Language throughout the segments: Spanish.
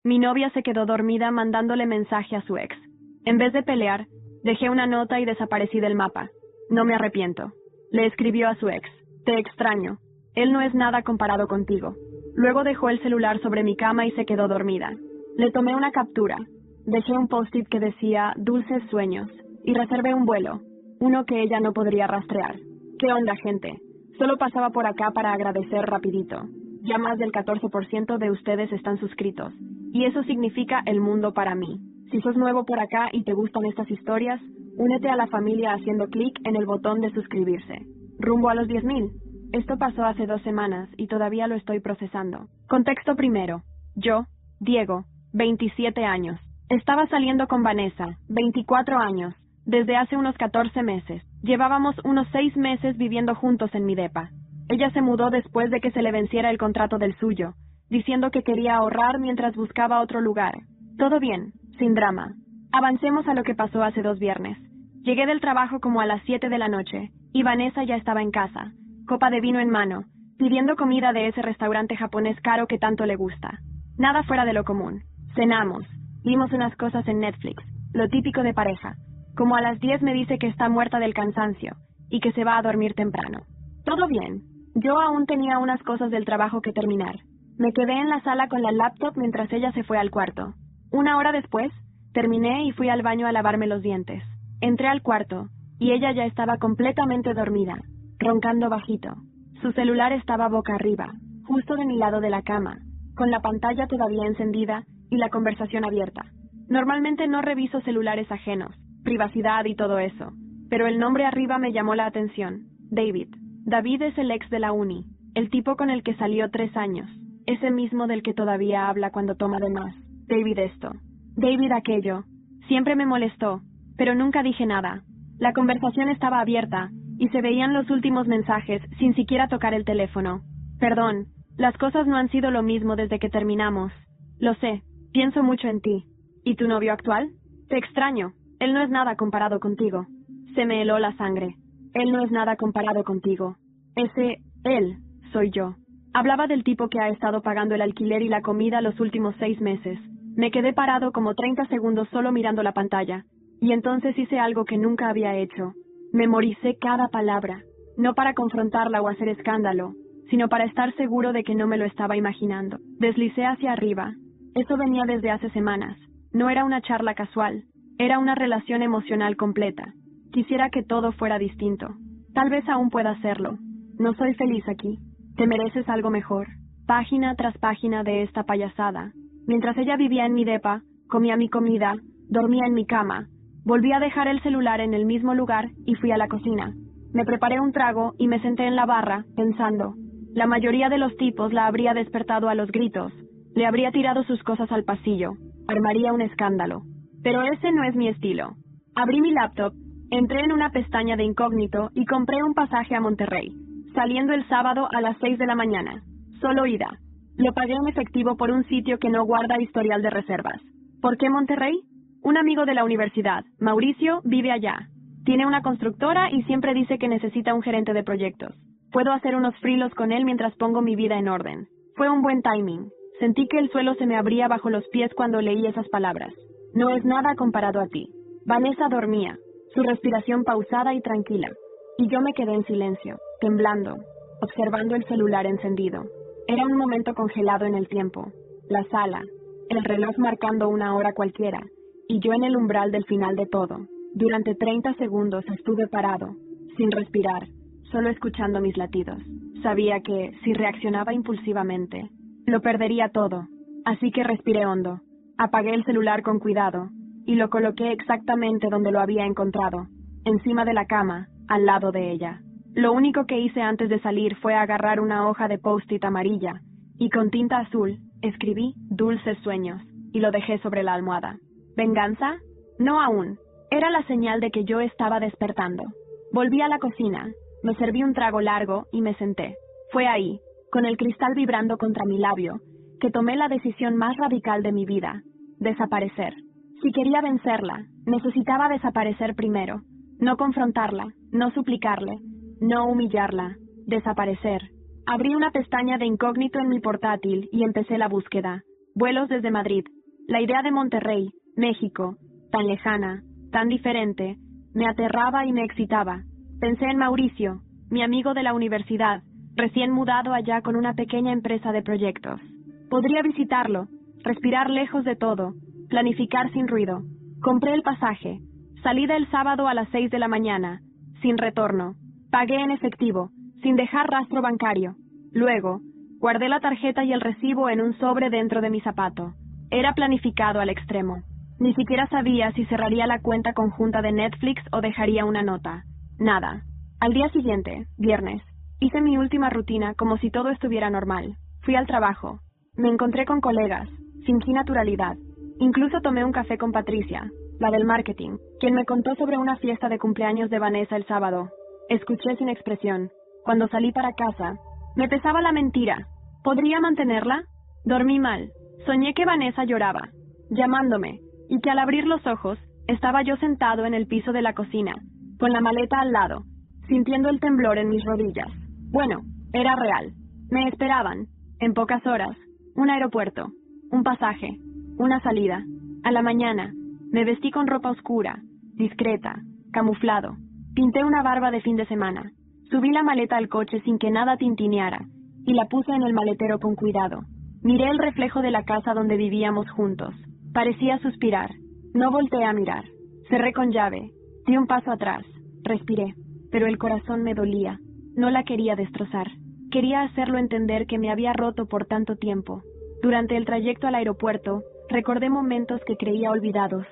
Mi novia se quedó dormida mandándole mensaje a su ex. En vez de pelear, dejé una nota y desaparecí del mapa. No me arrepiento. Le escribió a su ex. Te extraño. Él no es nada comparado contigo. Luego dejó el celular sobre mi cama y se quedó dormida. Le tomé una captura. Dejé un post-it que decía dulces sueños y reservé un vuelo, uno que ella no podría rastrear. ¿Qué onda, gente? Solo pasaba por acá para agradecer rapidito. Ya más del 14% de ustedes están suscritos, y eso significa el mundo para mí. Si sos nuevo por acá y te gustan estas historias, únete a la familia haciendo clic en el botón de suscribirse. Rumbo a los 10,000. Esto pasó hace 2 semanas y todavía lo estoy procesando. Contexto primero. Yo, Diego, 27 años. Estaba saliendo con Vanessa, 24 años, desde hace unos 14 meses. Llevábamos unos 6 meses viviendo juntos en mi depa. Ella se mudó después de que se le venciera el contrato del suyo, diciendo que quería ahorrar mientras buscaba otro lugar. Todo bien, sin drama. Avancemos a lo que pasó hace 2 viernes. Llegué del trabajo como a las 7 de la noche, y Vanessa ya estaba en casa, copa de vino en mano, pidiendo comida de ese restaurante japonés caro que tanto le gusta. Nada fuera de lo común. Cenamos. Vimos unas cosas en Netflix, lo típico de pareja. Como a las 10 me dice que está muerta del cansancio y que se va a dormir temprano. Todo bien. Yo aún tenía unas cosas del trabajo que terminar. Me quedé en la sala con la laptop mientras ella se fue al cuarto. 1 hora después, terminé y fui al baño a lavarme los dientes. Entré al cuarto y ella ya estaba completamente dormida, roncando bajito. Su celular estaba boca arriba, justo de mi lado de la cama, con la pantalla todavía encendida y la conversación abierta. Normalmente no reviso celulares ajenos, privacidad y todo eso, pero el nombre arriba me llamó la atención. David. David es el ex de la uni, el tipo con el que salió 3 años, ese mismo del que todavía habla cuando toma de más. David esto, David aquello. Siempre me molestó, pero nunca dije nada. La conversación estaba abierta y se veían los últimos mensajes sin siquiera tocar el teléfono. Perdón, las cosas no han sido lo mismo desde que terminamos. Lo sé. Pienso mucho en ti. ¿Y tu novio actual? Te extraño. Él no es nada comparado contigo. Se me heló la sangre. Él no es nada comparado contigo. Él, soy yo. Hablaba del tipo que ha estado pagando el alquiler y la comida los últimos 6 meses. Me quedé parado como 30 segundos solo mirando la pantalla. Y entonces hice algo que nunca había hecho. Memoricé cada palabra. No para confrontarla o hacer escándalo, sino para estar seguro de que no me lo estaba imaginando. Deslicé hacia arriba. Eso venía desde hace semanas. No era una charla casual. Era una relación emocional completa. Quisiera que todo fuera distinto. Tal vez aún pueda hacerlo. No soy feliz aquí. Te mereces algo mejor. Página tras página de esta payasada. Mientras ella vivía en mi depa, comía mi comida, dormía en mi cama. Volví a dejar el celular en el mismo lugar y fui a la cocina. Me preparé un trago y me senté en la barra, pensando. La mayoría de los tipos la habría despertado a los gritos. Le habría tirado sus cosas al pasillo. Armaría un escándalo. Pero ese no es mi estilo. Abrí mi laptop, entré en una pestaña de incógnito y compré un pasaje a Monterrey, saliendo el sábado a las 6 de la mañana. Solo ida. Lo pagué en efectivo por un sitio que no guarda historial de reservas. ¿Por qué Monterrey? Un amigo de la universidad, Mauricio, vive allá. Tiene una constructora y siempre dice que necesita un gerente de proyectos. Puedo hacer unos frilos con él mientras pongo mi vida en orden. Fue un buen timing. Sentí que el suelo se me abría bajo los pies cuando leí esas palabras. No es nada comparado a ti. Vanessa dormía, su respiración pausada y tranquila. Y yo me quedé en silencio, temblando, observando el celular encendido. Era un momento congelado en el tiempo. La sala, el reloj marcando una hora cualquiera, y yo en el umbral del final de todo. Durante 30 segundos estuve parado, sin respirar, solo escuchando mis latidos. Sabía que, si reaccionaba impulsivamente, lo perdería todo, así que respiré hondo. Apagué el celular con cuidado y lo coloqué exactamente donde lo había encontrado, encima de la cama, al lado de ella. Lo único que hice antes de salir fue agarrar una hoja de post-it amarilla y con tinta azul escribí Dulces Sueños y lo dejé sobre la almohada. ¿Venganza? No aún. Era la señal de que yo estaba despertando. Volví a la cocina, me serví un trago largo y me senté. Fue ahí, con el cristal vibrando contra mi labio, que tomé la decisión más radical de mi vida: desaparecer. Si quería vencerla, necesitaba desaparecer primero. No confrontarla, no suplicarle, no humillarla. Desaparecer. Abrí una pestaña de incógnito en mi portátil y empecé la búsqueda. vuelos desde Madrid. La idea de Monterrey, México, tan lejana, tan diferente, me aterraba y me excitaba. Pensé en Mauricio, mi amigo de la universidad, recién mudado allá con una pequeña empresa de proyectos. Podría visitarlo, respirar lejos de todo, planificar sin ruido. Compré el pasaje. Salida el sábado a las 6 de la mañana, sin retorno. Pagué en efectivo, sin dejar rastro bancario. Luego, guardé la tarjeta y el recibo en un sobre dentro de mi zapato. Era planificado al extremo. Ni siquiera sabía si cerraría la cuenta conjunta de Netflix o dejaría una nota. Nada. Al día siguiente, viernes, hice mi última rutina como si todo estuviera normal. Fui al trabajo. Me encontré con colegas. Fingí naturalidad. Incluso tomé un café con Patricia, la del marketing, quien me contó sobre una fiesta de cumpleaños de Vanessa el sábado. Escuché sin expresión. Cuando salí para casa, me pesaba la mentira. ¿Podría mantenerla? Dormí mal. Soñé que Vanessa lloraba, llamándome, y que al abrir los ojos, estaba yo sentado en el piso de la cocina, con la maleta al lado, sintiendo el temblor en mis rodillas. Bueno, era real. Me esperaban, en pocas horas, un aeropuerto, un pasaje, una salida. A la mañana, me vestí con ropa oscura, discreta, camuflado. Pinté una barba de fin de semana. Subí la maleta al coche sin que nada tintineara, y la puse en el maletero con cuidado. Miré el reflejo de la casa donde vivíamos juntos. Parecía suspirar. No volteé a mirar. Cerré con llave. Di un paso atrás. Respiré. Pero el corazón me dolía. No la quería destrozar. Quería hacerlo entender que me había roto por tanto tiempo. Durante el trayecto al aeropuerto, recordé momentos que creía olvidados.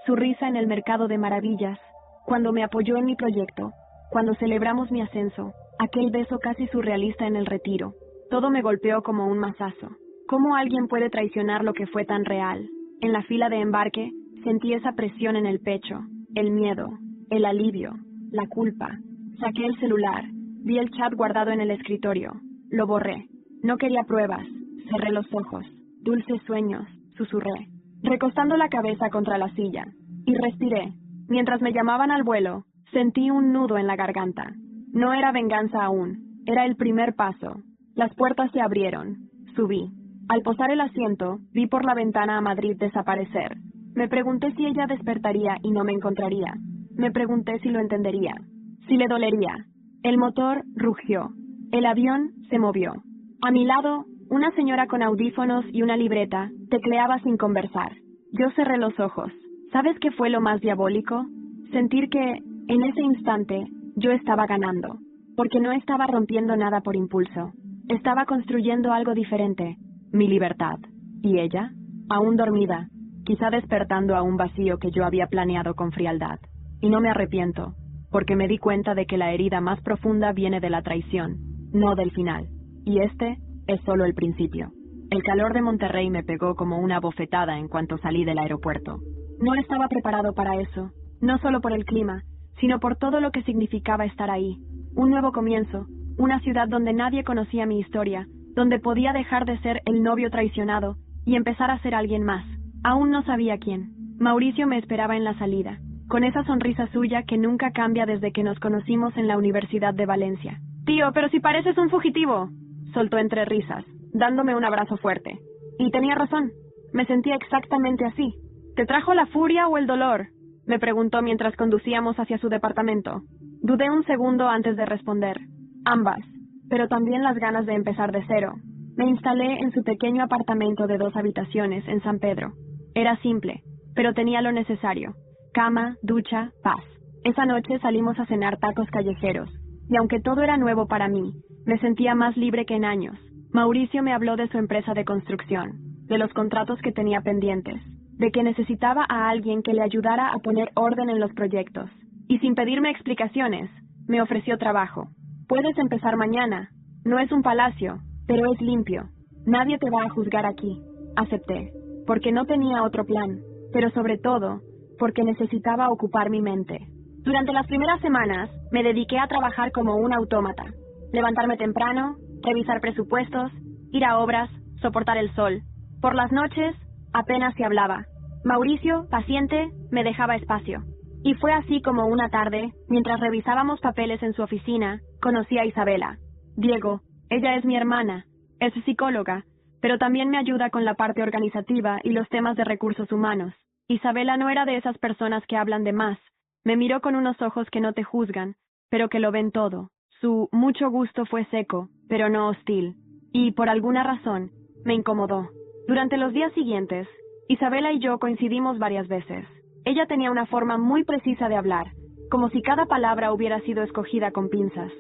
Su risa en el mercado de maravillas. Cuando me apoyó en mi proyecto. Cuando celebramos mi ascenso. Aquel beso casi surrealista en el retiro. Todo me golpeó como un mazazo. ¿Cómo alguien puede traicionar lo que fue tan real? En la fila de embarque, sentí esa presión en el pecho, el miedo, el alivio, la culpa. Saqué el celular, vi el chat guardado en el escritorio. Lo borré. No quería pruebas. Cerré los ojos. Dulces sueños, susurré, recostando la cabeza contra la silla. Y respiré. Mientras me llamaban al vuelo, sentí un nudo en la garganta. No era venganza aún. Era el primer paso. Las puertas se abrieron. Subí. Al posar el asiento, vi por la ventana a Madrid desaparecer. Me pregunté si ella despertaría y no me encontraría. Me pregunté si lo entendería, si le dolería. El motor rugió. El avión se movió. A mi lado, una señora con audífonos y una libreta tecleaba sin conversar. Yo cerré los ojos. ¿Sabes qué fue lo más diabólico? Sentir que, en ese instante, yo estaba ganando. Porque no estaba rompiendo nada por impulso. Estaba construyendo algo diferente. Mi libertad. ¿Y ella? Aún dormida, quizá despertando a un vacío que yo había planeado con frialdad. Y no me arrepiento, porque me di cuenta de que la herida más profunda viene de la traición, no del final. Y este es solo el principio. El calor de Monterrey me pegó como una bofetada en cuanto salí del aeropuerto. No estaba preparado para eso, no solo por el clima, sino por todo lo que significaba estar ahí. Un nuevo comienzo, una ciudad donde nadie conocía mi historia, donde podía dejar de ser el novio traicionado y empezar a ser alguien más. Aún no sabía quién. Mauricio me esperaba en la salida, con esa sonrisa suya que nunca cambia desde que nos conocimos en la Universidad de Valencia. «Tío, pero si pareces un fugitivo», soltó entre risas, dándome un abrazo fuerte. Y tenía razón. Me sentía exactamente así. «¿Te trajo la furia o el dolor?», me preguntó mientras conducíamos hacia su departamento. Dudé un segundo antes de responder. Ambas, pero también las ganas de empezar de cero. Me instalé en su pequeño apartamento de 2 habitaciones en San Pedro. Era simple, pero tenía lo necesario: cama, ducha, paz. Esa noche salimos a cenar tacos callejeros, y aunque todo era nuevo para mí, me sentía más libre que en años. Mauricio me habló de su empresa de construcción, de los contratos que tenía pendientes, de que necesitaba a alguien que le ayudara a poner orden en los proyectos. Y sin pedirme explicaciones, me ofreció trabajo. «Puedes empezar mañana. No es un palacio, pero es limpio. Nadie te va a juzgar aquí». Acepté, porque no tenía otro plan, pero sobre todo, porque necesitaba ocupar mi mente. Durante las primeras semanas, me dediqué a trabajar como un autómata. Levantarme temprano, revisar presupuestos, ir a obras, soportar el sol. Por las noches, apenas se hablaba. Mauricio, paciente, me dejaba espacio. Y fue así como una tarde, mientras revisábamos papeles en su oficina, conocí a Isabela. Diego, ella es mi hermana, es psicóloga, pero también me ayuda con la parte organizativa y los temas de recursos humanos. Isabela no era de esas personas que hablan de más. Me miró con unos ojos que no te juzgan, pero que lo ven todo. Su mucho gusto fue seco, pero no hostil. Y, por alguna razón, me incomodó. Durante los días siguientes, Isabela y yo coincidimos varias veces. Ella tenía una forma muy precisa de hablar, como si cada palabra hubiera sido escogida con pinzas.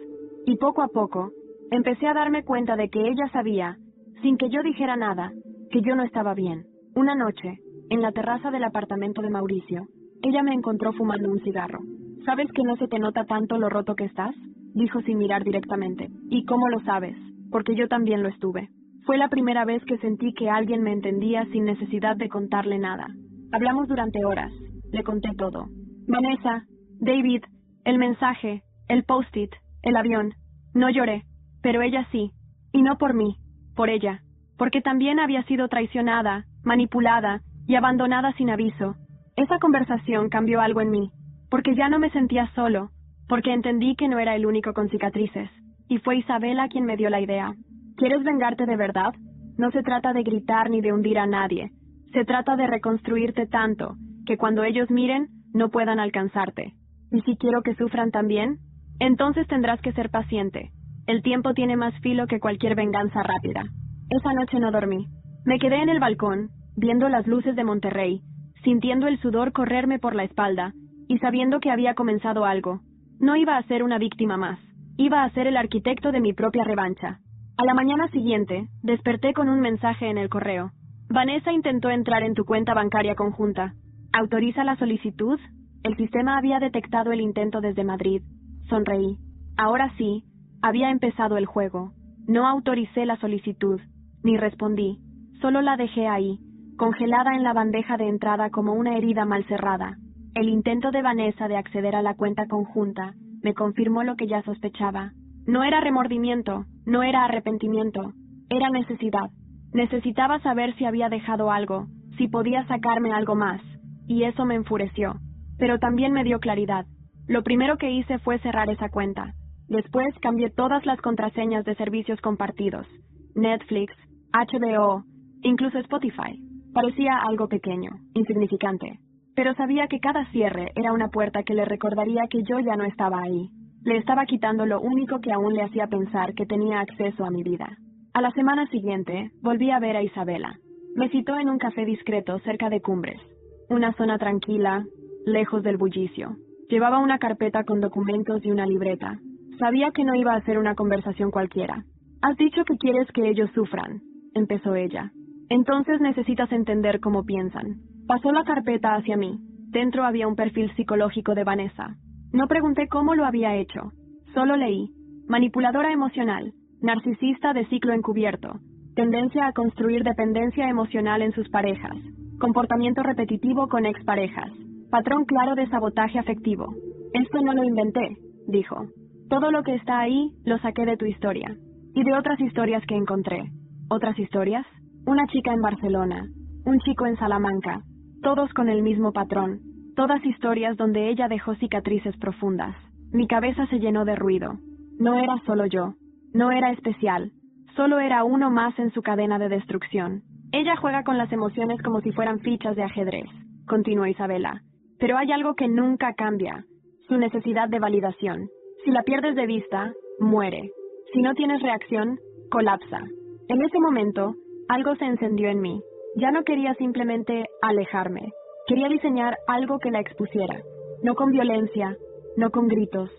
Y poco a poco, empecé a darme cuenta de que ella sabía, sin que yo dijera nada, que yo no estaba bien. Una noche, en la terraza del apartamento de Mauricio, ella me encontró fumando un cigarro. ¿Sabes que no se te nota tanto lo roto que estás?, dijo sin mirar directamente. ¿Y cómo lo sabes? Porque yo también lo estuve. Fue la primera vez que sentí que alguien me entendía sin necesidad de contarle nada. Hablamos durante horas. Le conté todo. Vanessa, David, el mensaje, el post-it, el avión. No lloré, pero ella sí. Y no por mí, por ella. Porque también había sido traicionada, manipulada y abandonada sin aviso. Esa conversación cambió algo en mí, porque ya no me sentía solo, porque entendí que no era el único con cicatrices. Y fue Isabela quien me dio la idea. ¿Quieres vengarte de verdad? No se trata de gritar ni de hundir a nadie. Se trata de reconstruirte tanto, que cuando ellos miren, no puedan alcanzarte. ¿Y si quiero que sufran también? Entonces tendrás que ser paciente. El tiempo tiene más filo que cualquier venganza rápida. Esa noche no dormí. Me quedé en el balcón, viendo las luces de Monterrey, sintiendo el sudor correrme por la espalda, y sabiendo que había comenzado algo. No iba a ser una víctima más. Iba a ser el arquitecto de mi propia revancha. A la mañana siguiente, desperté con un mensaje en el correo. Vanessa intentó entrar en tu cuenta bancaria conjunta. ¿Autoriza la solicitud? El sistema había detectado el intento desde Madrid. Sonreí. Ahora sí, había empezado el juego. No autoricé la solicitud, ni respondí. Solo la dejé ahí, congelada en la bandeja de entrada como una herida mal cerrada. El intento de Vanessa de acceder a la cuenta conjunta me confirmó lo que ya sospechaba. No era remordimiento, no era arrepentimiento, era necesidad. Necesitaba saber si había dejado algo, si podía sacarme algo más, y eso me enfureció. Pero también me dio claridad. Lo primero que hice fue cerrar esa cuenta. Después cambié todas las contraseñas de servicios compartidos. Netflix, HBO, incluso Spotify. Parecía algo pequeño, insignificante. Pero sabía que cada cierre era una puerta que le recordaría que yo ya no estaba ahí. Le estaba quitando lo único que aún le hacía pensar que tenía acceso a mi vida. A la semana siguiente, volví a ver a Isabela. Me citó en un café discreto cerca de Cumbres. Una zona tranquila, lejos del bullicio. Llevaba una carpeta con documentos y una libreta. Sabía que no iba a ser una conversación cualquiera. «Has dicho que quieres que ellos sufran», empezó ella. «Entonces necesitas entender cómo piensan». Pasó la carpeta hacia mí. Dentro había un perfil psicológico de Vanessa. No pregunté cómo lo había hecho. Solo leí. Manipuladora emocional. Narcisista de ciclo encubierto. Tendencia a construir dependencia emocional en sus parejas. Comportamiento repetitivo con exparejas. Patrón claro de sabotaje afectivo. Esto no lo inventé, dijo. Todo lo que está ahí lo saqué de tu historia. Y de otras historias que encontré. ¿Otras historias? Una chica en Barcelona. Un chico en Salamanca. Todos con el mismo patrón. Todas historias donde ella dejó cicatrices profundas. Mi cabeza se llenó de ruido. No era solo yo. No era especial. Solo era uno más en su cadena de destrucción. Ella juega con las emociones como si fueran fichas de ajedrez, continuó Isabela. Pero hay algo que nunca cambia. Su necesidad de validación. Si la pierdes de vista, muere. Si no tienes reacción, colapsa. En ese momento, algo se encendió en mí. Ya no quería simplemente alejarme. Quería diseñar algo que la expusiera. No con violencia, no con gritos,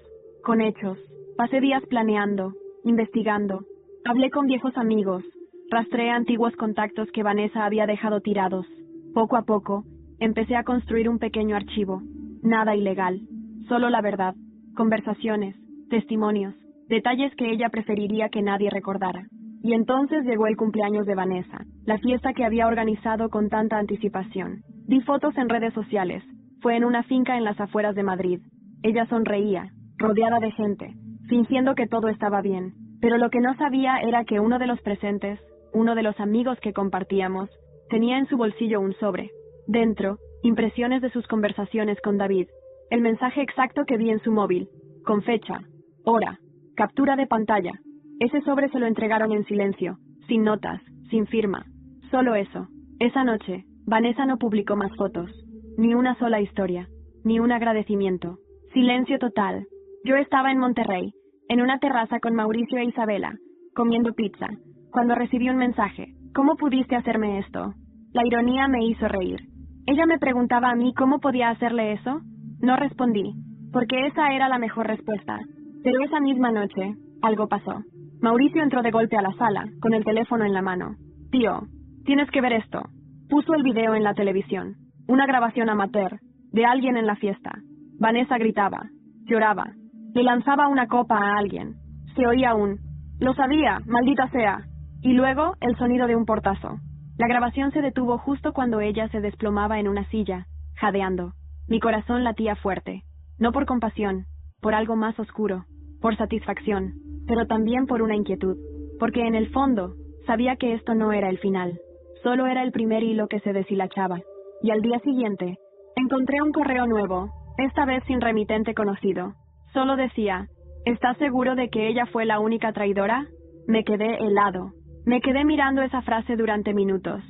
con hechos. Pasé días planeando, investigando. Hablé con viejos amigos. Rastreé antiguos contactos que Vanessa había dejado tirados. Poco a poco, empecé a construir un pequeño archivo. Nada ilegal. Solo la verdad. Conversaciones, testimonios, detalles que ella preferiría que nadie recordara. Y entonces llegó el cumpleaños de Vanessa, la fiesta que había organizado con tanta anticipación. Vi fotos en redes sociales. Fue en una finca en las afueras de Madrid. Ella sonreía, rodeada de gente, fingiendo que todo estaba bien. Pero lo que no sabía era que uno de los presentes, uno de los amigos que compartíamos, tenía en su bolsillo un sobre. Dentro, impresiones de sus conversaciones con David. El mensaje exacto que vi en su móvil, con fecha, hora, captura de pantalla. Ese sobre se lo entregaron en silencio, sin notas, sin firma. Solo eso. Esa noche, Vanessa no publicó más fotos. Ni una sola historia. Ni un agradecimiento. Silencio total. Yo estaba en Monterrey, en una terraza con Mauricio e Isabela, comiendo pizza, cuando recibí un mensaje. ¿Cómo pudiste hacerme esto? La ironía me hizo reír. Ella me preguntaba a mí cómo podía hacerle eso. No respondí, porque esa era la mejor respuesta. Pero esa misma noche, algo pasó. Mauricio entró de golpe a la sala, con el teléfono en la mano. Tío, tienes que ver esto. Puso el video en la televisión. Una grabación amateur, de alguien en la fiesta. Vanessa gritaba, lloraba, le lanzaba una copa a alguien. Se oía un, lo sabía, maldita sea. Y luego, el sonido de un portazo. La grabación se detuvo justo cuando ella se desplomaba en una silla, jadeando. Mi corazón latía fuerte. No por compasión, por algo más oscuro, por satisfacción, pero también por una inquietud. Porque en el fondo, sabía que esto no era el final. Solo era el primer hilo que se deshilachaba. Y al día siguiente, encontré un correo nuevo, esta vez sin remitente conocido. Solo decía, ¿estás seguro de que ella fue la única traidora? Me quedé helado. Me quedé mirando esa frase durante minutos.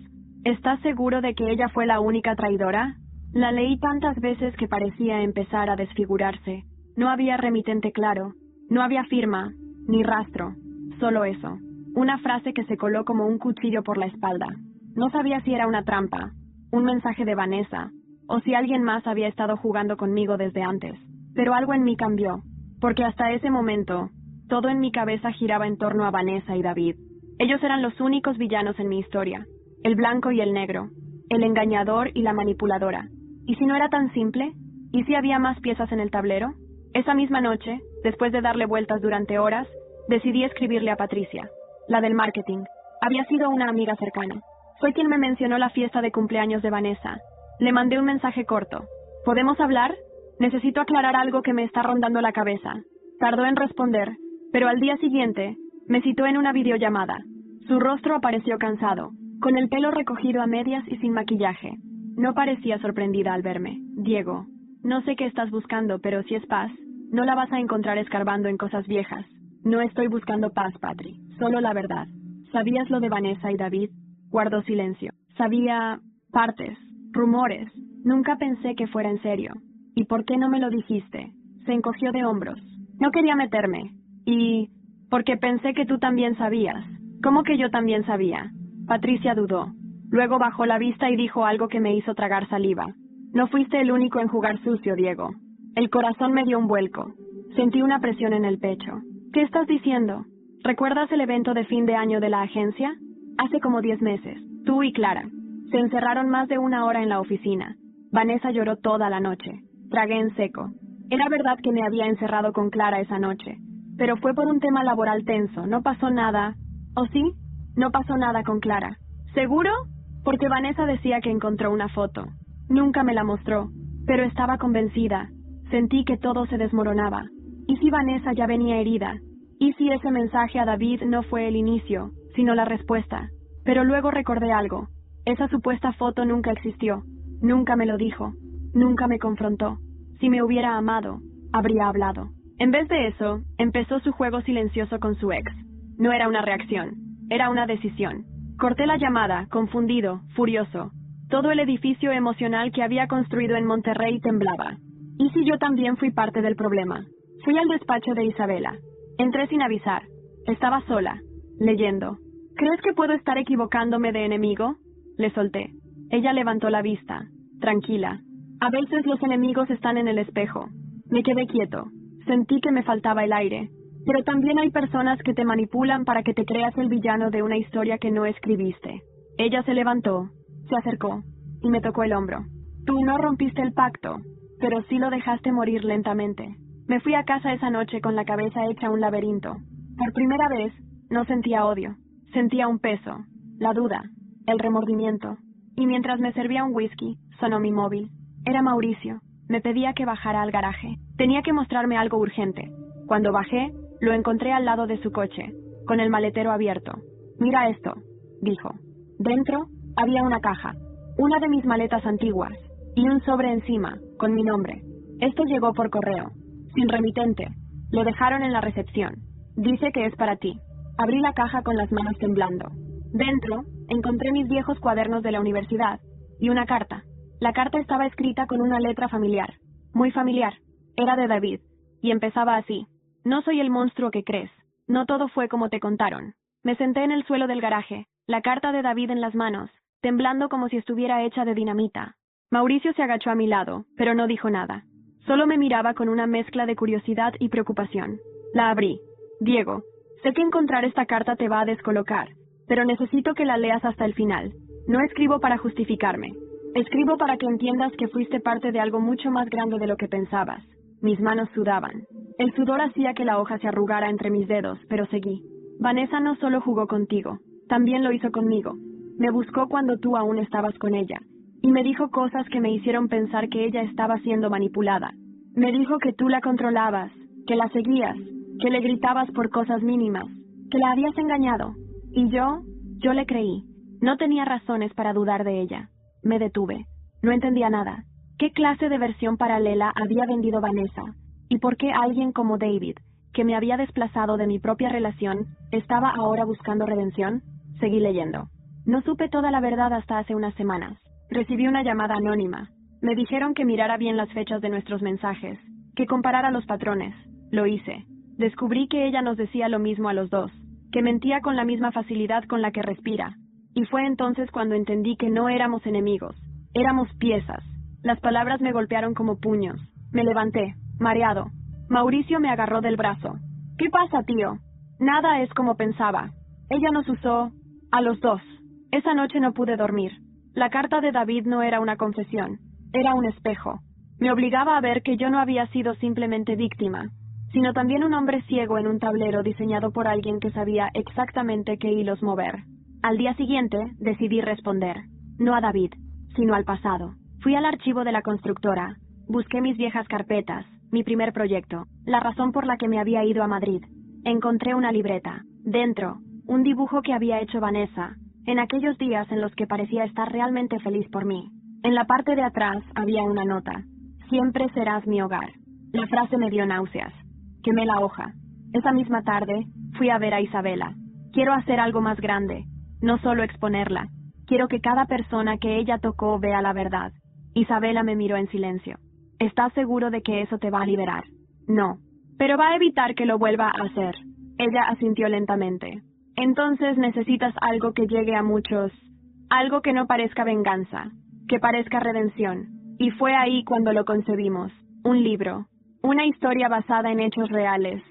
¿Estás seguro de que ella fue la única traidora? La leí tantas veces que parecía empezar a desfigurarse. No había remitente claro, no había firma, ni rastro. Solo eso. Una frase que se coló como un cuchillo por la espalda. No sabía si era una trampa, un mensaje de Vanessa, o si alguien más había estado jugando conmigo desde antes. Pero algo en mí cambió, porque hasta ese momento, todo en mi cabeza giraba en torno a Vanessa y David. Ellos eran los únicos villanos en mi historia, el blanco y el negro, el engañador y la manipuladora. ¿Y si no era tan simple? ¿Y si había más piezas en el tablero? Esa misma noche, después de darle vueltas durante horas, decidí escribirle a Patricia, la del marketing. Había sido una amiga cercana. Fue quien me mencionó la fiesta de cumpleaños de Vanessa. Le mandé un mensaje corto. ¿Podemos hablar? Necesito aclarar algo que me está rondando la cabeza. Tardó en responder, pero al día siguiente, me citó en una videollamada. Su rostro apareció cansado, con el pelo recogido a medias y sin maquillaje. No parecía sorprendida al verme. Diego, no sé qué estás buscando, pero si es paz, no la vas a encontrar escarbando en cosas viejas. No estoy buscando paz, Patri, solo la verdad. ¿Sabías lo de Vanessa y David? Guardó silencio. Sabía partes, rumores. Nunca pensé que fuera en serio. ¿Y por qué no me lo dijiste? Se encogió de hombros. No quería meterme. Y... porque pensé que tú también sabías. ¿Cómo que yo también sabía? Patricia dudó. Luego bajó la vista y dijo algo que me hizo tragar saliva. No fuiste el único en jugar sucio, Diego. El corazón me dio un vuelco. Sentí una presión en el pecho. ¿Qué estás diciendo? ¿Recuerdas el evento de fin de año de la agencia? Hace como 10 meses. Tú y Clara. Se encerraron más de una hora en la oficina. Vanessa lloró toda la noche. Tragué en seco. Era verdad que me había encerrado con Clara esa noche. Pero fue por un tema laboral tenso. No pasó nada. ¿O sí? No pasó nada con Clara. ¿Seguro? Porque Vanessa decía que encontró una foto. Nunca me la mostró, pero estaba convencida. Sentí que todo se desmoronaba. ¿Y si Vanessa ya venía herida? ¿Y si ese mensaje a David no fue el inicio, sino la respuesta? Pero luego recordé algo. Esa supuesta foto nunca existió. Nunca me lo dijo. Nunca me confrontó. Si me hubiera amado, habría hablado. En vez de eso, empezó su juego silencioso con su ex. No era una reacción, era una decisión. Corté la llamada, confundido, furioso. Todo el edificio emocional que había construido en Monterrey temblaba. ¿Y si yo también fui parte del problema? Fui al despacho de Isabela. Entré sin avisar. Estaba sola, leyendo. ¿Crees que puedo estar equivocándome de enemigo? Le solté. Ella levantó la vista, tranquila. A veces los enemigos están en el espejo. Me quedé quieto. Sentí que me faltaba el aire. Pero también hay personas que te manipulan para que te creas el villano de una historia que no escribiste. Ella se levantó, se acercó, y me tocó el hombro. Tú no rompiste el pacto, pero sí lo dejaste morir lentamente. Me fui a casa esa noche con la cabeza hecha un laberinto. Por primera vez, no sentía odio. Sentía un peso, la duda, el remordimiento. Y mientras me servía un whisky, sonó mi móvil. Era Mauricio. Me pedía que bajara al garaje. Tenía que mostrarme algo urgente. Cuando bajé, lo encontré al lado de su coche, con el maletero abierto. Mira esto, dijo. Dentro había una caja, una de mis maletas antiguas, y un sobre encima, con mi nombre. Esto llegó por correo, sin remitente. Lo dejaron en la recepción. Dice que es para ti. Abrí la caja con las manos temblando. Dentro, encontré mis viejos cuadernos de la universidad y una carta. La carta estaba escrita con una letra familiar, muy familiar. Era de David, y empezaba así: no soy el monstruo que crees. No todo fue como te contaron. Me senté en el suelo del garaje, la carta de David en las manos, temblando como si estuviera hecha de dinamita. Mauricio se agachó a mi lado, pero no dijo nada. Solo me miraba con una mezcla de curiosidad y preocupación. La abrí. Diego, sé que encontrar esta carta te va a descolocar, pero necesito que la leas hasta el final. No escribo para justificarme. Escribo para que entiendas que fuiste parte de algo mucho más grande de lo que pensabas. Mis manos sudaban. El sudor hacía que la hoja se arrugara entre mis dedos, pero seguí. Vanessa no solo jugó contigo, también lo hizo conmigo. Me buscó cuando tú aún estabas con ella, y me dijo cosas que me hicieron pensar que ella estaba siendo manipulada. Me dijo que tú la controlabas, que la seguías, que le gritabas por cosas mínimas, que la habías engañado. Y yo le creí. No tenía razones para dudar de ella. Me detuve. No entendía nada. ¿Qué clase de versión paralela había vendido Vanessa? ¿Y por qué alguien como David, que me había desplazado de mi propia relación, estaba ahora buscando redención? Seguí leyendo. No supe toda la verdad hasta hace unas semanas. Recibí una llamada anónima. Me dijeron que mirara bien las fechas de nuestros mensajes, que comparara los patrones. Lo hice. Descubrí que ella nos decía lo mismo a los dos, que mentía con la misma facilidad con la que respira. Y fue entonces cuando entendí que no éramos enemigos, éramos piezas. Las palabras me golpearon como puños. Me levanté, mareado. Mauricio me agarró del brazo. ¿Qué pasa, tío? Nada es como pensaba. Ella nos usó a los dos. Esa noche no pude dormir. La carta de David no era una confesión, era un espejo. Me obligaba a ver que yo no había sido simplemente víctima, sino también un hombre ciego en un tablero diseñado por alguien que sabía exactamente qué hilos mover. Al día siguiente decidí responder, no a David, sino al pasado. Fui al archivo de la constructora, busqué mis viejas carpetas, mi primer proyecto, la razón por la que me había ido a Madrid. Encontré una libreta. Dentro, un dibujo que había hecho Vanessa, en aquellos días en los que parecía estar realmente feliz por mí. En la parte de atrás había una nota: siempre serás mi hogar. La frase me dio náuseas. Quemé la hoja. Esa misma tarde, fui a ver a Isabela. Quiero hacer algo más grande, no solo exponerla. Quiero que cada persona que ella tocó vea la verdad. Isabela me miró en silencio. ¿Estás seguro de que eso te va a liberar? No. Pero va a evitar que lo vuelva a hacer. Ella asintió lentamente. Entonces necesitas algo que llegue a muchos. Algo que no parezca venganza, que parezca redención. Y fue ahí cuando lo concebimos. Un libro. Una historia basada en hechos reales,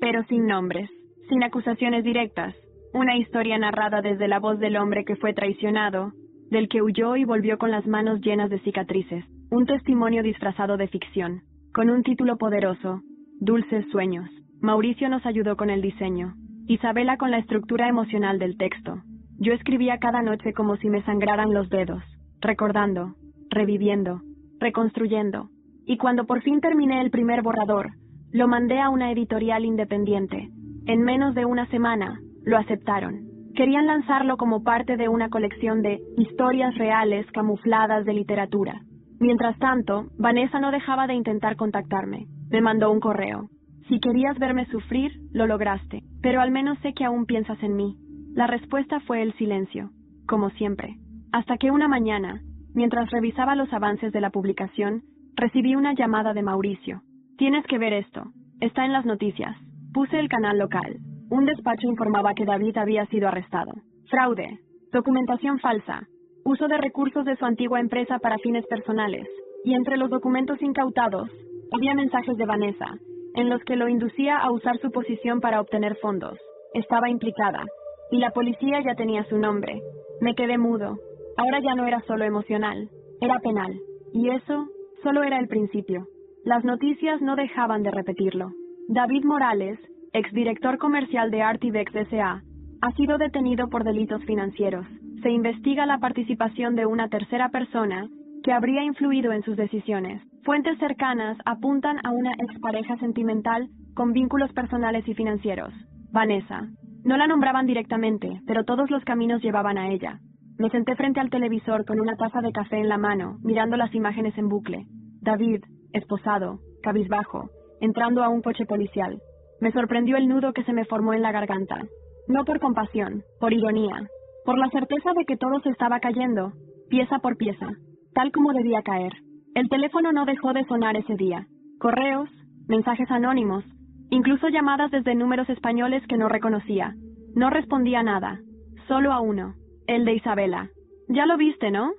pero sin nombres, sin acusaciones directas. Una historia narrada desde la voz del hombre que fue traicionado, del que huyó y volvió con las manos llenas de cicatrices. Un testimonio disfrazado de ficción, con un título poderoso: Dulces Sueños. Mauricio nos ayudó con el diseño, Isabela con la estructura emocional del texto. Yo escribía cada noche como si me sangraran los dedos, recordando, reviviendo, reconstruyendo. Y cuando por fin terminé el primer borrador, lo mandé a una editorial independiente. En menos de una semana, lo aceptaron. Querían lanzarlo como parte de una colección de historias reales camufladas de literatura. Mientras tanto, Vanessa no dejaba de intentar contactarme. Me mandó un correo. Si querías verme sufrir, lo lograste, pero al menos sé que aún piensas en mí. La respuesta fue el silencio, como siempre. Hasta que una mañana, mientras revisaba los avances de la publicación, recibí una llamada de Mauricio. Tienes que ver esto. Está en las noticias. Puse el canal local. Un despacho informaba que David había sido arrestado. Fraude. Documentación falsa. Uso de recursos de su antigua empresa para fines personales. Y entre los documentos incautados, había mensajes de Vanessa, en los que lo inducía a usar su posición para obtener fondos. Estaba implicada. Y la policía ya tenía su nombre. Me quedé mudo. Ahora ya no era solo emocional. Era penal. Y eso solo era el principio. Las noticias no dejaban de repetirlo. David Morales, exdirector comercial de Artivex S.A., ha sido detenido por delitos financieros. Se investiga la participación de una tercera persona que habría influido en sus decisiones. Fuentes cercanas apuntan a una expareja sentimental con vínculos personales y financieros, Vanessa. No la nombraban directamente, pero todos los caminos llevaban a ella. Me senté frente al televisor con una taza de café en la mano, mirando las imágenes en bucle. David, esposado, cabizbajo, entrando a un coche policial. Me sorprendió el nudo que se me formó en la garganta. No por compasión, por ironía. por la certeza de que todo se estaba cayendo, pieza por pieza, tal como debía caer. El teléfono no dejó de sonar ese día. Correos, mensajes anónimos, incluso llamadas desde números españoles que no reconocía. No respondía nada, solo a uno, el de Isabela. ¿Ya lo viste, no?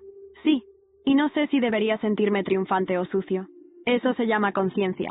Sí, y no sé si debería sentirme triunfante o sucio. Eso se llama conciencia.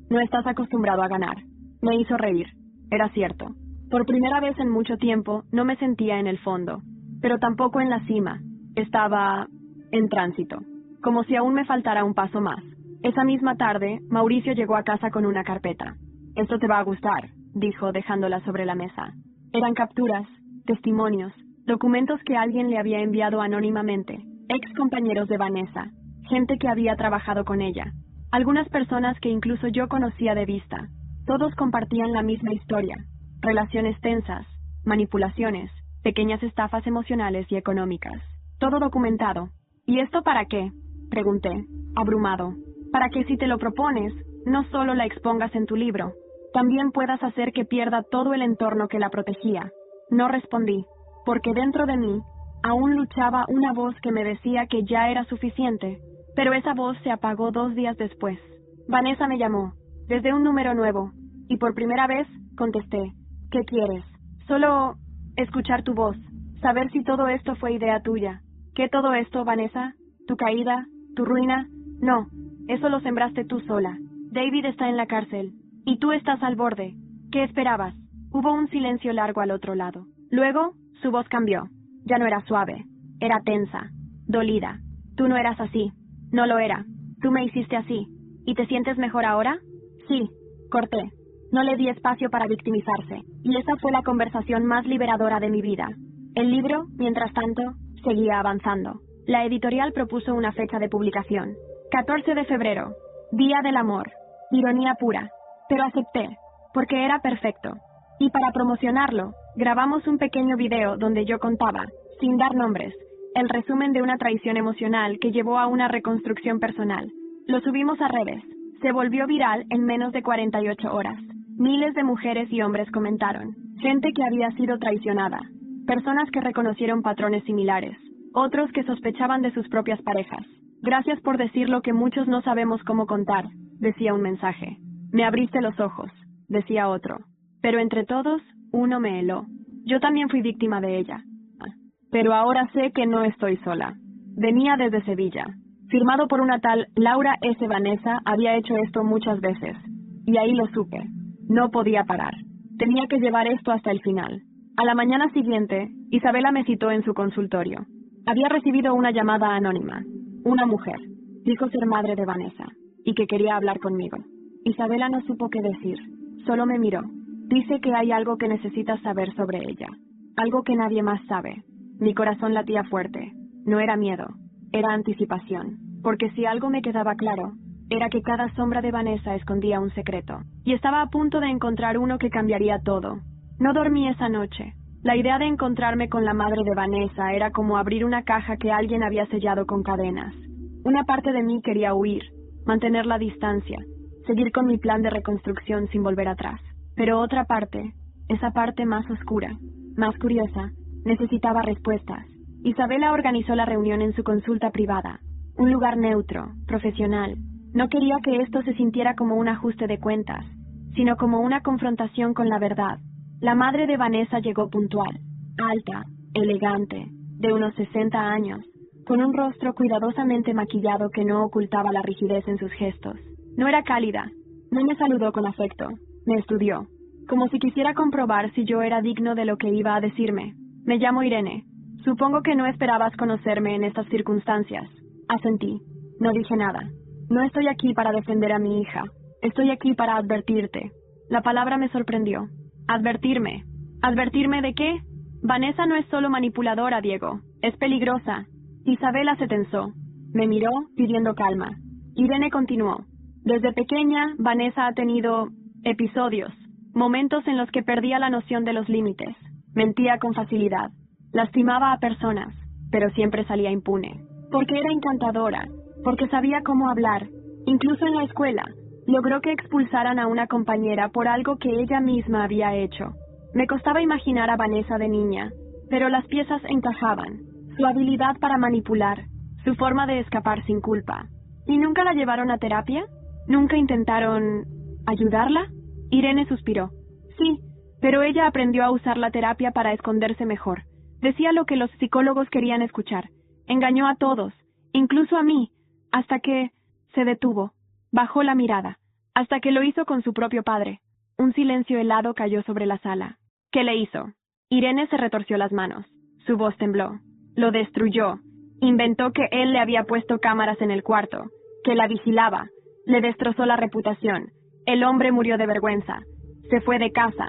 No estás acostumbrado a ganar. Me hizo reír. Era cierto. Por primera vez en mucho tiempo no me sentía en el fondo, pero tampoco en la cima. Estaba en tránsito, como si aún me faltara un paso más. Esa misma tarde, Mauricio llegó a casa con una carpeta. «Esto te va a gustar», dijo, dejándola sobre la mesa. Eran capturas, testimonios, documentos que alguien le había enviado anónimamente, ex compañeros de Vanessa, gente que había trabajado con ella, algunas personas que incluso yo conocía de vista. Todos compartían la misma historia, relaciones tensas, manipulaciones, pequeñas estafas emocionales y económicas. Todo documentado. ¿Y esto para qué?, pregunté, abrumado. Para que si te lo propones, no solo la expongas en tu libro, también puedas hacer que pierda todo el entorno que la protegía. No respondí, porque dentro de mí aún luchaba una voz que me decía que ya era suficiente, pero esa voz se apagó 2 días después. Vanessa me llamó, desde un número nuevo, y por primera vez contesté. ¿Qué quieres? Solo escuchar tu voz, saber si todo esto fue idea tuya. ¿Qué todo esto, Vanessa? ¿Tu caída? ¿Tu ruina? No, eso lo sembraste tú sola. David está en la cárcel, y tú estás al borde. ¿Qué esperabas? Hubo un silencio largo al otro lado. Luego, su voz cambió. Ya no era suave, era tensa, dolida. Tú no eras así. No lo era. Tú me hiciste así. ¿Y te sientes mejor ahora? Sí, corté. No le di espacio para victimizarse, y esa fue la conversación más liberadora de mi vida. El libro, mientras tanto, seguía avanzando. La editorial propuso una fecha de publicación. 14 de febrero, Día del Amor. Ironía pura. Pero acepté, porque era perfecto. Y para promocionarlo, grabamos un pequeño video donde yo contaba, sin dar nombres, el resumen de una traición emocional que llevó a una reconstrucción personal. Lo subimos a redes. Se volvió viral en menos de 48 horas. Miles de mujeres y hombres comentaron. Gente que había sido traicionada. Personas que reconocieron patrones similares. Otros que sospechaban de sus propias parejas. Gracias por decir lo que muchos no sabemos cómo contar, decía un mensaje. Me abriste los ojos, decía otro. Pero entre todos, uno me heló. Yo también fui víctima de ella. Pero ahora sé que no estoy sola. Venía desde Sevilla. Firmado por una tal Laura S. Vanessa, había hecho esto muchas veces. Y ahí lo supe. No podía parar. Tenía que llevar esto hasta el final. A la mañana siguiente, Isabela me citó en su consultorio. Había recibido una llamada anónima. Una mujer. Dijo ser madre de Vanessa, y que quería hablar conmigo. Isabela no supo qué decir. Solo me miró. Dice que hay algo que necesitas saber sobre ella. Algo que nadie más sabe. Mi corazón latía fuerte. No era miedo. Era anticipación. Porque si algo me quedaba claro, era que cada sombra de Vanessa escondía un secreto. Y estaba a punto de encontrar uno que cambiaría todo. No dormí esa noche. La idea de encontrarme con la madre de Vanessa era como abrir una caja que alguien había sellado con cadenas. Una parte de mí quería huir, mantener la distancia, seguir con mi plan de reconstrucción sin volver atrás. Pero otra parte, esa parte más oscura, más curiosa, necesitaba respuestas. Isabela organizó la reunión en su consulta privada, un lugar neutro, profesional. No quería que esto se sintiera como un ajuste de cuentas, sino como una confrontación con la verdad. La madre de Vanessa llegó puntual, alta, elegante, de unos 60 años, con un rostro cuidadosamente maquillado que no ocultaba la rigidez en sus gestos. No era cálida, no me saludó con afecto, me estudió, como si quisiera comprobar si yo era digno de lo que iba a decirme. Me llamo Irene. Supongo que no esperabas conocerme en estas circunstancias. Asentí. No dije nada. No estoy aquí para defender a mi hija. Estoy aquí para advertirte. La palabra me sorprendió. Advertirme. ¿Advertirme de qué? Vanessa no es solo manipuladora, Diego. Es peligrosa. Isabela se tensó. Me miró, pidiendo calma. Irene continuó. Desde pequeña, Vanessa ha tenido episodios, momentos en los que perdía la noción de los límites. Mentía con facilidad. Lastimaba a personas, pero siempre salía impune. Porque era encantadora, porque sabía cómo hablar. Incluso en la escuela, logró que expulsaran a una compañera por algo que ella misma había hecho. Me costaba imaginar a Vanessa de niña, pero las piezas encajaban. Su habilidad para manipular, su forma de escapar sin culpa. ¿Y nunca la llevaron a terapia? ¿Nunca intentaron ayudarla? Irene suspiró. Sí, pero ella aprendió a usar la terapia para esconderse mejor. Decía lo que los psicólogos querían escuchar. Engañó a todos, incluso a mí, hasta que se detuvo. Bajó la mirada, hasta que lo hizo con su propio padre. Un silencio helado cayó sobre la sala. ¿Qué le hizo? Irene se retorció las manos. Su voz tembló. Lo destruyó. Inventó que él le había puesto cámaras en el cuarto, que la vigilaba. Le destrozó la reputación. El hombre murió de vergüenza. Se fue de casa.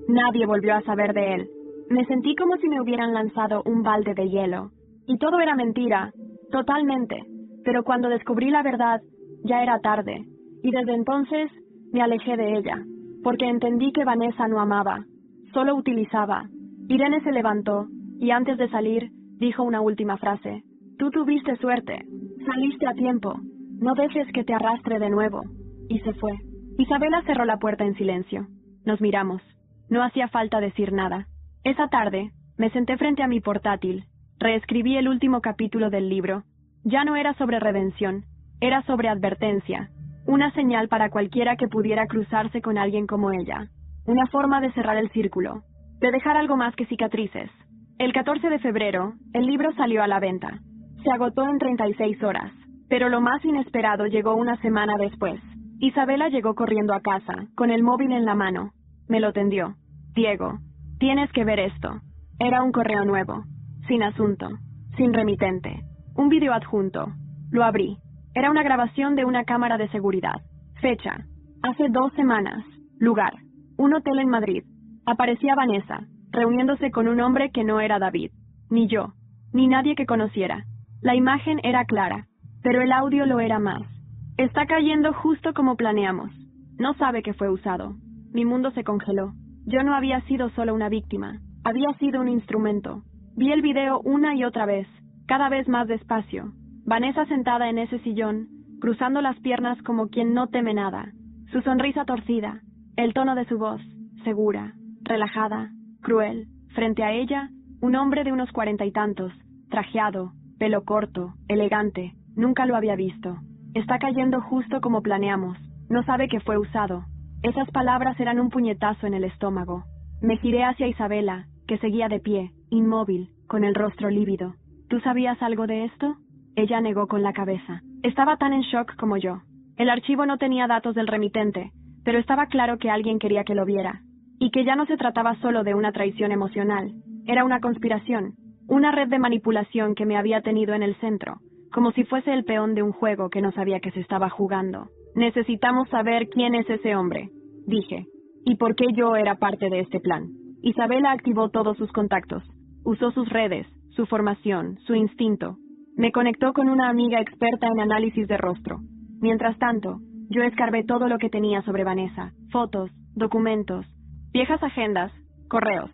Nadie volvió a saber de él. Me sentí como si me hubieran lanzado un balde de hielo. Y todo era mentira. Totalmente. Pero cuando descubrí la verdad, ya era tarde. Y desde entonces me alejé de ella, porque entendí que Vanessa no amaba, solo utilizaba. Irene se levantó, y antes de salir, dijo una última frase. Tú tuviste suerte. Saliste a tiempo. No dejes que te arrastre de nuevo. Y se fue. Isabela cerró la puerta en silencio. Nos miramos. No hacía falta decir nada. Esa tarde, me senté frente a mi portátil. Reescribí el último capítulo del libro. Ya no era sobre redención, era sobre advertencia. Una señal para cualquiera que pudiera cruzarse con alguien como ella. Una forma de cerrar el círculo. De dejar algo más que cicatrices. El 14 de febrero, el libro salió a la venta. Se agotó en 36 horas. Pero lo más inesperado llegó una semana después. Isabela llegó corriendo a casa, con el móvil en la mano. Me lo tendió. Diego, tienes que ver esto. Era un correo nuevo. Sin asunto. Sin remitente. Un video adjunto. Lo abrí. Era una grabación de una cámara de seguridad. Fecha. Hace 2 semanas. Lugar. Un hotel en Madrid. Aparecía Vanessa, reuniéndose con un hombre que no era David. Ni yo. Ni nadie que conociera. La imagen era clara, pero el audio lo era más. Está cayendo justo como planeamos. No sabe que fue usado. Mi mundo se congeló. Yo no había sido solo una víctima. Había sido un instrumento. Vi el video una y otra vez, cada vez más despacio. Vanessa sentada en ese sillón, cruzando las piernas como quien no teme nada. Su sonrisa torcida, el tono de su voz, segura, relajada, cruel. Frente a ella, un hombre de unos 40 y tantos, trajeado, pelo corto, elegante. Nunca lo había visto. Está cayendo justo como planeamos. No sabe que fue usado. Esas palabras eran un puñetazo en el estómago. Me giré hacia Isabela, que seguía de pie, inmóvil, con el rostro lívido. ¿Tú sabías algo de esto? Ella negó con la cabeza. Estaba tan en shock como yo. El archivo no tenía datos del remitente, pero estaba claro que alguien quería que lo viera. Y que ya no se trataba solo de una traición emocional. Era una conspiración. Una red de manipulación que me había tenido en el centro, como si fuese el peón de un juego que no sabía que se estaba jugando. Necesitamos saber quién es ese hombre, dije. Y por qué yo era parte de este plan. Isabela activó todos sus contactos. Usó sus redes, su formación, su instinto. Me conectó con una amiga experta en análisis de rostro. Mientras tanto, yo escarbé todo lo que tenía sobre Vanessa. Fotos, documentos, viejas agendas, correos.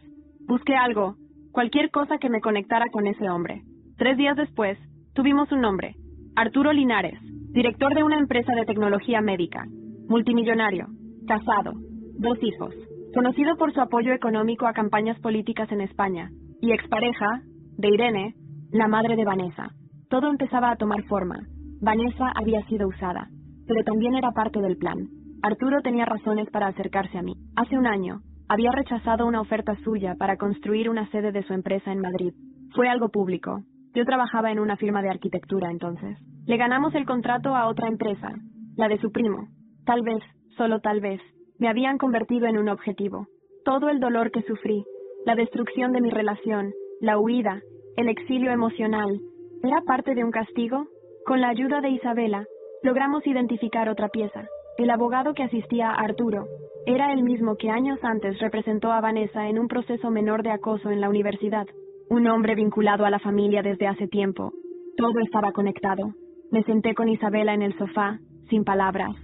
Busqué algo, cualquier cosa que me conectara con ese hombre. 3 días después, tuvimos un nombre. Arturo Linares, director de una empresa de tecnología médica. Multimillonario, casado, 2 hijos. Conocido por su apoyo económico a campañas políticas en España. Y expareja de Irene, la madre de Vanessa. Todo empezaba a tomar forma. Vanessa había sido usada, pero también era parte del plan. Arturo tenía razones para acercarse a mí. Hace 1 año, había rechazado una oferta suya para construir una sede de su empresa en Madrid. Fue algo público. Yo trabajaba en una firma de arquitectura entonces. Le ganamos el contrato a otra empresa, la de su primo. Tal vez, solo tal vez, me habían convertido en un objetivo. Todo el dolor que sufrí, la destrucción de mi relación, la huida, el exilio emocional, ¿era parte de un castigo? Con la ayuda de Isabela, logramos identificar otra pieza. El abogado que asistía a Arturo era el mismo que años antes representó a Vanessa en un proceso menor de acoso en la universidad. Un hombre vinculado a la familia desde hace tiempo. Todo estaba conectado. Me senté con Isabela en el sofá, sin palabras.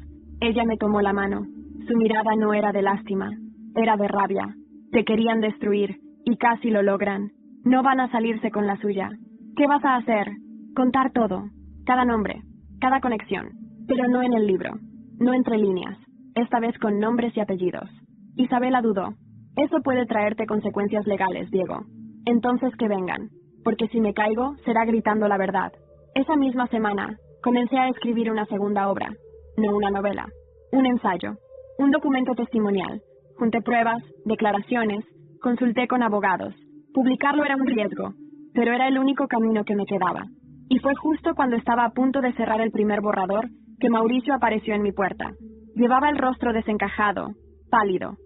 Ella me tomó la mano. Su mirada no era de lástima, era de rabia. Te querían destruir, y casi lo logran. No van a salirse con la suya. ¿Qué vas a hacer? Contar todo. Cada nombre, cada conexión. Pero no en el libro. No entre líneas. Esta vez con nombres y apellidos. Isabela dudó. Eso puede traerte consecuencias legales, Diego. Entonces que vengan, porque si me caigo, será gritando la verdad. Esa misma semana, comencé a escribir una segunda obra, no una novela, un ensayo, un documento testimonial. Junté pruebas, declaraciones, consulté con abogados. Publicarlo era un riesgo, pero era el único camino que me quedaba. Y fue justo cuando estaba a punto de cerrar el primer borrador que Mauricio apareció en mi puerta. Llevaba el rostro desencajado, pálido.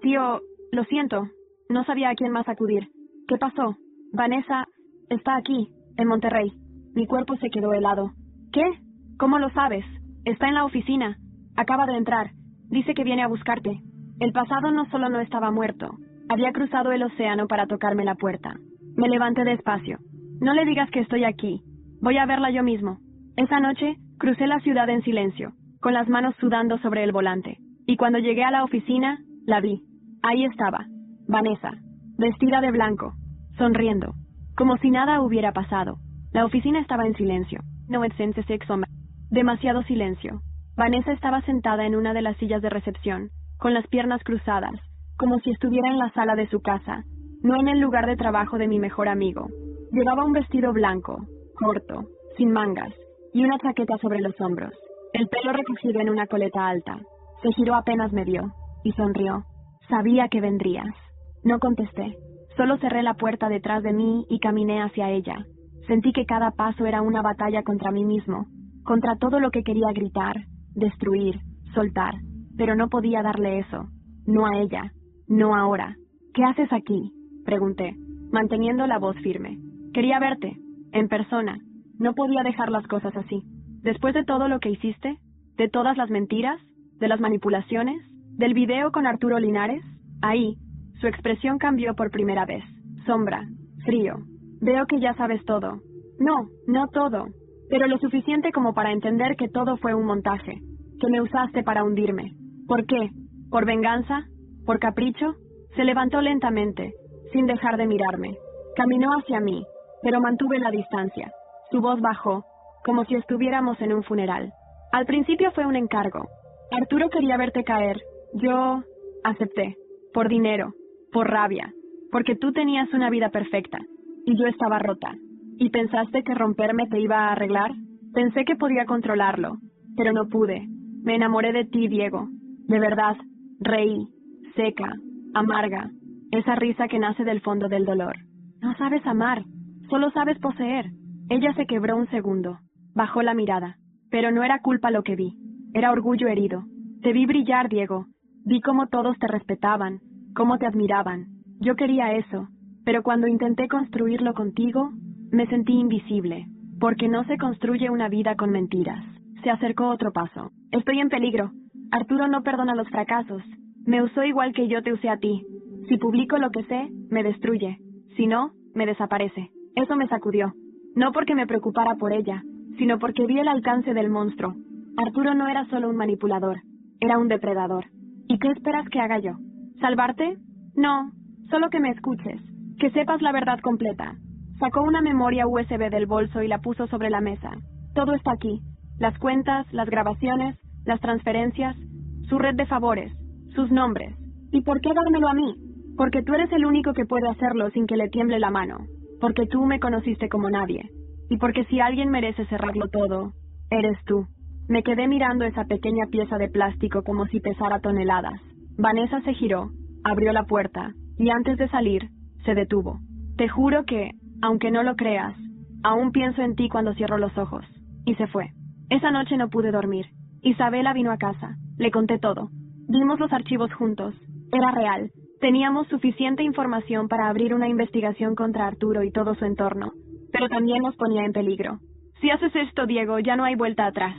Tío, lo siento, no sabía a quién más acudir. ¿Qué pasó? Vanessa está aquí, en Monterrey. Mi cuerpo se quedó helado. ¿Qué? ¿Cómo lo sabes? Está en la oficina. Acaba de entrar. Dice que viene a buscarte. El pasado no solo no estaba muerto, había cruzado el océano para tocarme la puerta. Me levanté despacio. No le digas que estoy aquí. Voy a verla yo mismo. Esa noche, crucé la ciudad en silencio, con las manos sudando sobre el volante. Y cuando llegué a la oficina, la vi. Ahí estaba, Vanessa, vestida de blanco, sonriendo, como si nada hubiera pasado. La oficina estaba en silencio. Demasiado silencio. Vanessa estaba sentada en una de las sillas de recepción, con las piernas cruzadas, como si estuviera en la sala de su casa, no en el lugar de trabajo de mi mejor amigo. Llevaba un vestido blanco, corto, sin mangas, y una chaqueta sobre los hombros, el pelo recogido en una coleta alta. Se giró apenas me vio, y sonrió. Sabía que vendrías. No contesté. Solo cerré la puerta detrás de mí y caminé hacia ella. Sentí que cada paso era una batalla contra mí mismo, contra todo lo que quería gritar, destruir, soltar, pero no podía darle eso. No a ella, no ahora. ¿Qué haces aquí?, pregunté, manteniendo la voz firme. Quería verte, en persona. No podía dejar las cosas así. Después de todo lo que hiciste, de todas las mentiras, de las manipulaciones, del video con Arturo Linares, ahí, su expresión cambió por primera vez. Sombra, frío. Veo que ya sabes todo. No, no todo, pero lo suficiente como para entender que todo fue un montaje, que me usaste para hundirme. ¿Por qué? ¿Por venganza? ¿Por capricho? Se levantó lentamente, sin dejar de mirarme. Caminó hacia mí, pero mantuve la distancia. Su voz bajó, como si estuviéramos en un funeral. Al principio fue un encargo. Arturo quería verte caer. Yo acepté. Por dinero, por rabia, porque tú tenías una vida perfecta, y yo estaba rota. ¿Y pensaste que romperme te iba a arreglar? Pensé que podía controlarlo, pero no pude. Me enamoré de ti, Diego. De verdad, reí, seca, amarga, esa risa que nace del fondo del dolor. No sabes amar, solo sabes poseer. Ella se quebró un segundo, bajó la mirada, pero no era culpa lo que vi, era orgullo herido. Te vi brillar, Diego, vi cómo todos te respetaban, cómo te admiraban. Yo quería eso, pero cuando intenté construirlo contigo, me sentí invisible, porque no se construye una vida con mentiras. Se acercó otro paso. Estoy en peligro. Arturo no perdona los fracasos. Me usó igual que yo te usé a ti. Si publico lo que sé, me destruye. Si no, me desaparece. Eso me sacudió. No porque me preocupara por ella, sino porque vi el alcance del monstruo. Arturo no era solo un manipulador, era un depredador. ¿Y qué esperas que haga yo? ¿Salvarte? No, solo que me escuches, que sepas la verdad completa. Sacó una memoria USB del bolso y la puso sobre la mesa. Todo está aquí. Las cuentas, las grabaciones, las transferencias, su red de favores, sus nombres. ¿Y por qué dármelo a mí? Porque tú eres el único que puede hacerlo sin que le tiemble la mano. Porque tú me conociste como nadie. Y porque si alguien merece cerrarlo todo, eres tú. Me quedé mirando esa pequeña pieza de plástico como si pesara toneladas. Vanessa se giró, abrió la puerta, y antes de salir, se detuvo. Te juro que, aunque no lo creas, aún pienso en ti cuando cierro los ojos. Y se fue. Esa noche no pude dormir. Isabela vino a casa. Le conté todo. Vimos los archivos juntos. Era real. Teníamos suficiente información para abrir una investigación contra Arturo y todo su entorno. Pero también nos ponía en peligro. Si haces esto, Diego, ya no hay vuelta atrás.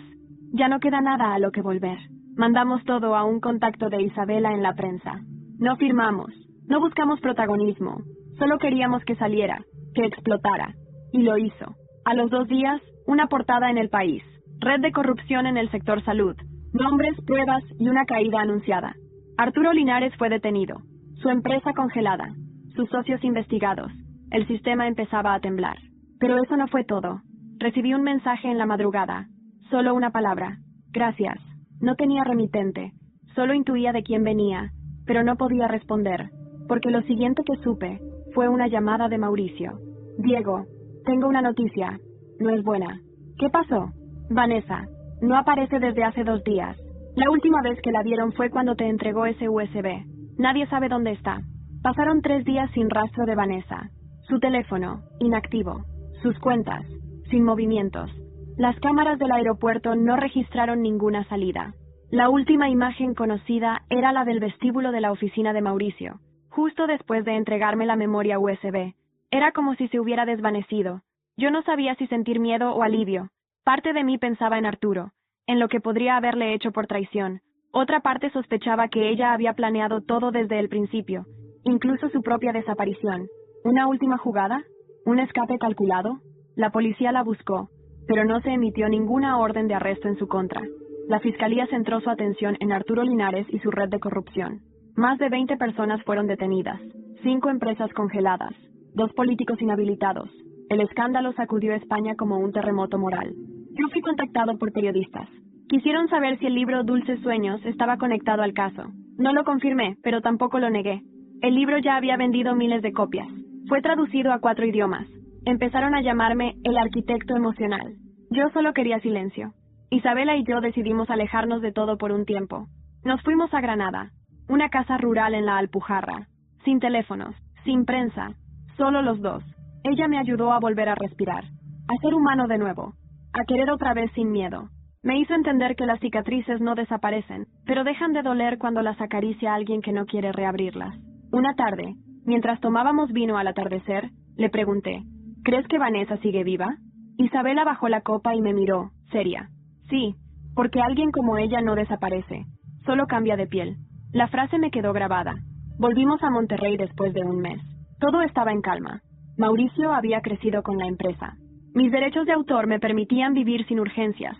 Ya no queda nada a lo que volver. Mandamos todo a un contacto de Isabela en la prensa. No firmamos. No buscamos protagonismo. Solo queríamos que saliera, que explotara. Y lo hizo. A los 2 días, una portada en El País. Red de corrupción en el sector salud. Nombres, pruebas y una caída anunciada. Arturo Linares fue detenido. Su empresa congelada. Sus socios investigados. El sistema empezaba a temblar. Pero eso no fue todo. Recibí un mensaje en la madrugada. Solo una palabra. Gracias. No tenía remitente. Solo intuía de quién venía, pero no podía responder, porque lo siguiente que supe fue una llamada de Mauricio. Diego, tengo una noticia. No es buena. ¿Qué pasó? Vanessa, no aparece desde hace 2 días. La última vez que la vieron fue cuando te entregó ese USB. Nadie sabe dónde está. Pasaron 3 días sin rastro de Vanessa. Su teléfono, inactivo. Sus cuentas, sin movimientos. Las cámaras del aeropuerto no registraron ninguna salida. La última imagen conocida era la del vestíbulo de la oficina de Mauricio, justo después de entregarme la memoria USB. Era como si se hubiera desvanecido. Yo no sabía si sentir miedo o alivio. Parte de mí pensaba en Arturo, en lo que podría haberle hecho por traición. Otra parte sospechaba que ella había planeado todo desde el principio, incluso su propia desaparición. ¿Una última jugada? ¿Un escape calculado? La policía la buscó, pero no se emitió ninguna orden de arresto en su contra. La fiscalía centró su atención en Arturo Linares y su red de corrupción. Más de 20 personas fueron detenidas, 5 empresas congeladas, 2 políticos inhabilitados. El escándalo sacudió a España como un terremoto moral. Yo fui contactado por periodistas. Quisieron saber si el libro Dulces Sueños estaba conectado al caso. No lo confirmé, pero tampoco lo negué. El libro ya había vendido miles de copias. Fue traducido a 4 idiomas. Empezaron a llamarme el arquitecto emocional. Yo solo quería silencio. Isabela y yo decidimos alejarnos de todo por un tiempo. Nos fuimos a Granada, una casa rural en la Alpujarra, sin teléfonos, sin prensa, solo los dos. Ella me ayudó a volver a respirar, a ser humano de nuevo, a querer otra vez sin miedo. Me hizo entender que las cicatrices no desaparecen, pero dejan de doler cuando las acaricia alguien que no quiere reabrirlas. Una tarde, mientras tomábamos vino al atardecer, le pregunté, ¿crees que Vanessa sigue viva? Isabela bajó la copa y me miró, seria. Sí, porque alguien como ella no desaparece, solo cambia de piel. La frase me quedó grabada. Volvimos a Monterrey después de un mes. Todo estaba en calma. Mauricio había crecido con la empresa. Mis derechos de autor me permitían vivir sin urgencias.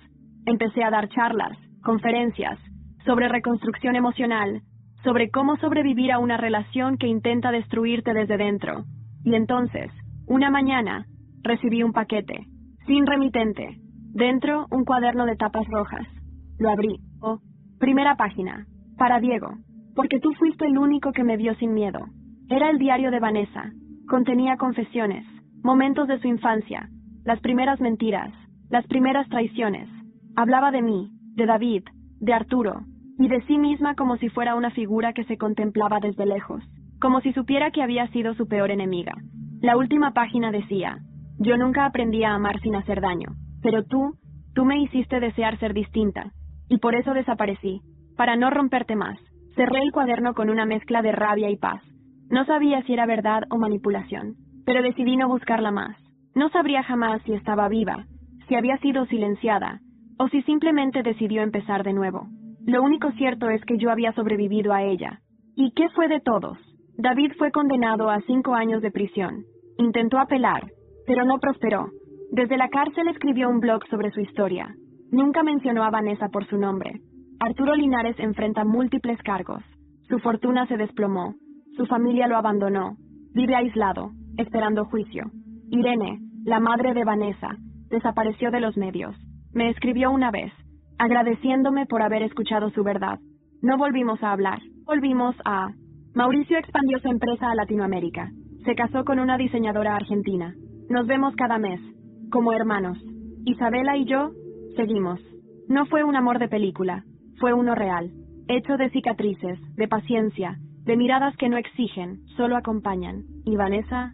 Empecé a dar charlas, conferencias, sobre reconstrucción emocional, sobre cómo sobrevivir a una relación que intenta destruirte desde dentro. Y entonces, una mañana, recibí un paquete, sin remitente. Dentro, un cuaderno de tapas rojas. Lo abrí. Oh, primera página. Para Diego. Porque tú fuiste el único que me vio sin miedo. Era el diario de Vanessa. Contenía confesiones, momentos de su infancia, las primeras mentiras, las primeras traiciones. Hablaba de mí, de David, de Arturo, y de sí misma como si fuera una figura que se contemplaba desde lejos, como si supiera que había sido su peor enemiga. La última página decía, yo nunca aprendí a amar sin hacer daño. Pero tú me hiciste desear ser distinta, y por eso desaparecí, para no romperte más. Cerré el cuaderno con una mezcla de rabia y paz. No sabía si era verdad o manipulación, pero decidí no buscarla más. No sabría jamás si estaba viva, si había sido silenciada, o si simplemente decidió empezar de nuevo. Lo único cierto es que yo había sobrevivido a ella. ¿Y qué fue de todos? David fue condenado a 5 años de prisión. Intentó apelar, pero no prosperó. Desde la cárcel escribió un blog sobre su historia. Nunca mencionó a Vanessa por su nombre. Arturo Linares enfrenta múltiples cargos. Su fortuna se desplomó. Su familia lo abandonó. Vive aislado, esperando juicio. Irene, la madre de Vanessa, desapareció de los medios. Me escribió una vez, agradeciéndome por haber escuchado su verdad. No volvimos a hablar. Mauricio expandió su empresa a Latinoamérica. Se casó con una diseñadora argentina. Nos vemos cada mes, como hermanos. Isabela y yo, seguimos. No fue un amor de película, fue uno real, hecho de cicatrices, de paciencia, de miradas que no exigen, solo acompañan. Y Vanessa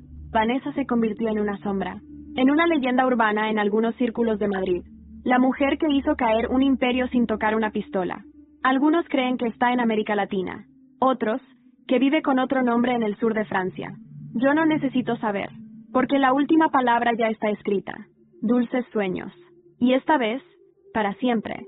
se convirtió en una sombra, en una leyenda urbana en algunos círculos de Madrid. La mujer que hizo caer un imperio sin tocar una pistola. Algunos creen que está en América Latina, otros, que vive con otro nombre en el sur de Francia. Yo no necesito saber, porque la última palabra ya está escrita. Dulces sueños. Y esta vez, para siempre.